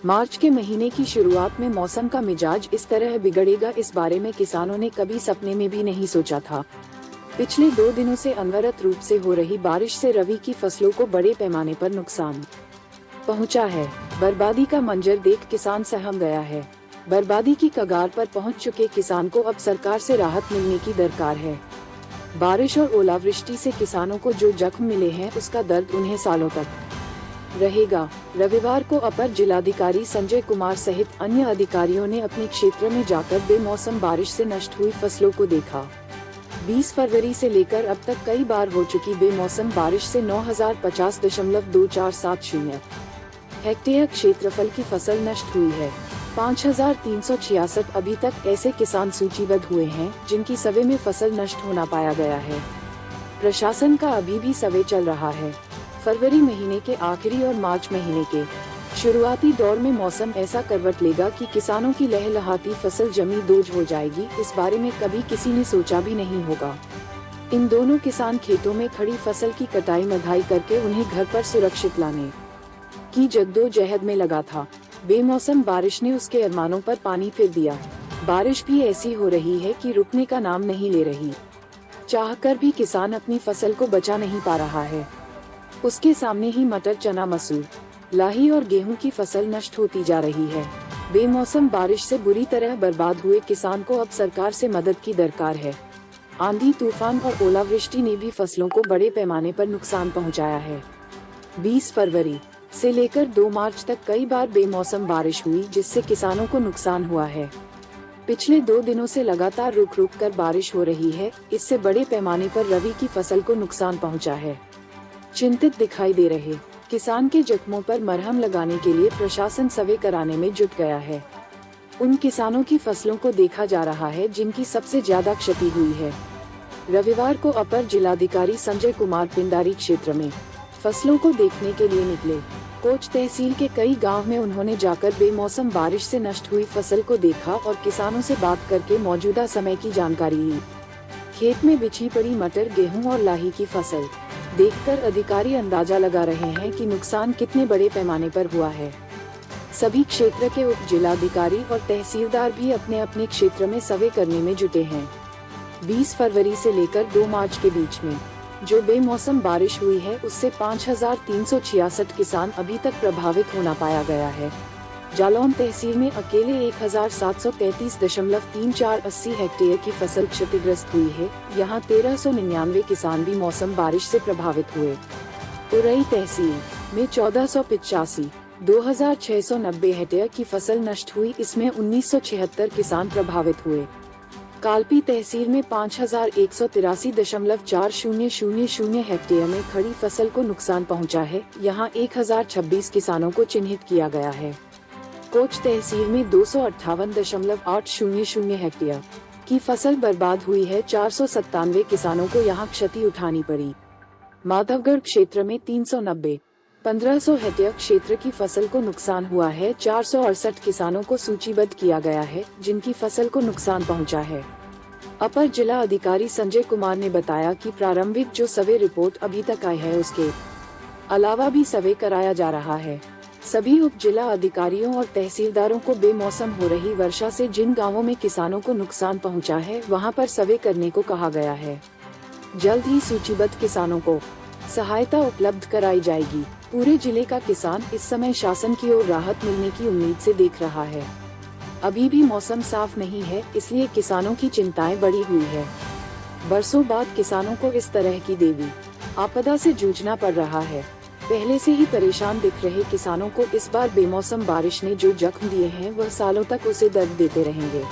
मार्च के महीने की शुरुआत में मौसम का मिजाज इस तरह बिगड़ेगा, इस बारे में किसानों ने कभी सपने में भी नहीं सोचा था। पिछले 2 दिनों से अनवरत रूप से हो रही बारिश से रबी की फसलों को बड़े पैमाने पर नुकसान पहुंचा है। बर्बादी का मंजर देख किसान सहम गया है। बर्बादी की कगार पर पहुंच चुके किसान को अब सरकार से राहत मिलने की दरकार है। बारिश और ओलावृष्टि से किसानों को जो जख्म मिले हैं, उसका दर्द उन्हें सालों तक रहेगा। रविवार को अपर जिलाधिकारी संजय कुमार सहित अन्य अधिकारियों ने अपने क्षेत्र में जाकर बेमौसम बारिश से नष्ट हुई फसलों को देखा। 20 फरवरी से लेकर अब तक कई बार हो चुकी बेमौसम बारिश से 9050.2470 हेक्टेयर क्षेत्रफल की फसल नष्ट हुई है। 5366 अभी तक ऐसे किसान सूचीबद्ध हुए हैं जिनकी सवे में फसल नष्ट होना पाया गया है। प्रशासन का अभी भी सर्वे चल रहा है। फरवरी महीने के आखिरी और मार्च महीने के शुरुआती दौर में मौसम ऐसा करवट लेगा कि किसानों की लहलहाती फसल जमी दोज हो जाएगी। इस बारे में कभी किसी ने सोचा भी नहीं होगा। इन दोनों किसान खेतों में खड़ी फसल की कटाई मढ़ाई करके उन्हें घर पर सुरक्षित लाने की जद्दोजहद में लगा था। बेमौसम बारिश ने उसके अरमानों पर पानी फिर दिया। बारिश भी ऐसी हो रही है कि रुकने का नाम नहीं ले रही। चाहकर भी किसान अपनी फसल को बचा नहीं पा रहा है। उसके सामने ही मटर, चना, मसूर, लाही और गेहूं की फसल नष्ट होती जा रही है। बेमौसम बारिश से बुरी तरह बर्बाद हुए किसान को अब सरकार से मदद की दरकार है। आंधी, तूफान और ओलावृष्टि ने भी फसलों को बड़े पैमाने पर नुकसान पहुंचाया है। 20 फरवरी से लेकर 2 मार्च तक कई बार बेमौसम बारिश हुई, जिससे किसानों को नुकसान हुआ है। पिछले 2 दिनों से लगातार रुक रुक कर बारिश हो रही है। इससे बड़े पैमाने पर रबी की फसल को नुकसान पहुंचा है। चिंतित दिखाई दे रहे किसान के जख्मों पर मरहम लगाने के लिए प्रशासन सर्वे कराने में जुट गया है। उन किसानों की फसलों को देखा जा रहा है जिनकी सबसे ज्यादा क्षति हुई है। रविवार को अपर जिलाधिकारी संजय कुमार पिंडारी क्षेत्र में फसलों को देखने के लिए निकले। कोच तहसील के कई गांव में उन्होंने जाकर बेमौसम बारिश से नष्ट हुई फसल को देखा और किसानों से बात करके मौजूदा समय की जानकारी ली। खेत में बिछी पड़ी मटर, गेहूं और लाही की फसल देखकर अधिकारी अंदाजा लगा रहे हैं कि नुकसान कितने बड़े पैमाने पर हुआ है। सभी क्षेत्र के उप जिलाधिकारी और तहसीलदार भी अपने अपने क्षेत्र में सर्वे करने में जुटे हैं। 20 फरवरी से लेकर 2 मार्च के बीच में जो बेमौसम बारिश हुई है, उससे 5366 किसान अभी तक प्रभावित होना पाया गया है। जालौन तहसील में अकेले 1733.3480 हेक्टेयर की फसल क्षतिग्रस्त हुई है। यहाँ 1399 किसान भी मौसम बारिश से प्रभावित हुए। उरई तहसील में 1485.2690 हेक्टेयर की फसल नष्ट हुई, इसमें 1976 किसान प्रभावित हुए। कालपी तहसील में 5183.4000 हेक्टेयर में खड़ी फसल को नुकसान पहुंचा है। यहाँ 1026 किसानों को चिन्हित किया गया है। कोच तहसील में 258.800 हेक्टेयर की फसल बर्बाद हुई है। 497 किसानों को यहाँ क्षति उठानी पड़ी। माधवगढ़ क्षेत्र में 390.1500 हेक्टेयर क्षेत्र की फसल को नुकसान हुआ है। 468 किसानों को सूचीबद्ध किया गया है जिनकी फसल को नुकसान पहुंचा है। अपर जिला अधिकारी संजय कुमार ने बताया कि प्रारंभिक जो सर्वे रिपोर्ट अभी तक आई है, उसके अलावा भी सर्वे कराया जा रहा है। सभी उप जिला अधिकारियों और तहसीलदारों को बेमौसम हो रही वर्षा से जिन गांवों में किसानों को नुकसान पहुंचा है, वहां पर सर्वे करने को कहा गया है। जल्द ही सूचीबद्ध किसानों को सहायता उपलब्ध कराई जाएगी। पूरे जिले का किसान इस समय शासन की ओर राहत मिलने की उम्मीद से देख रहा है। अभी भी मौसम साफ नहीं है, इसलिए किसानों की चिंताएं बढ़ी हुई है। बरसों बाद किसानों को इस तरह की देवी आपदा से जूझना पड़ रहा है। पहले से ही परेशान दिख रहे किसानों को इस बार बेमौसम बारिश ने जो जख्म दिए हैं, वह सालों तक उसे दर्द देते रहेंगे।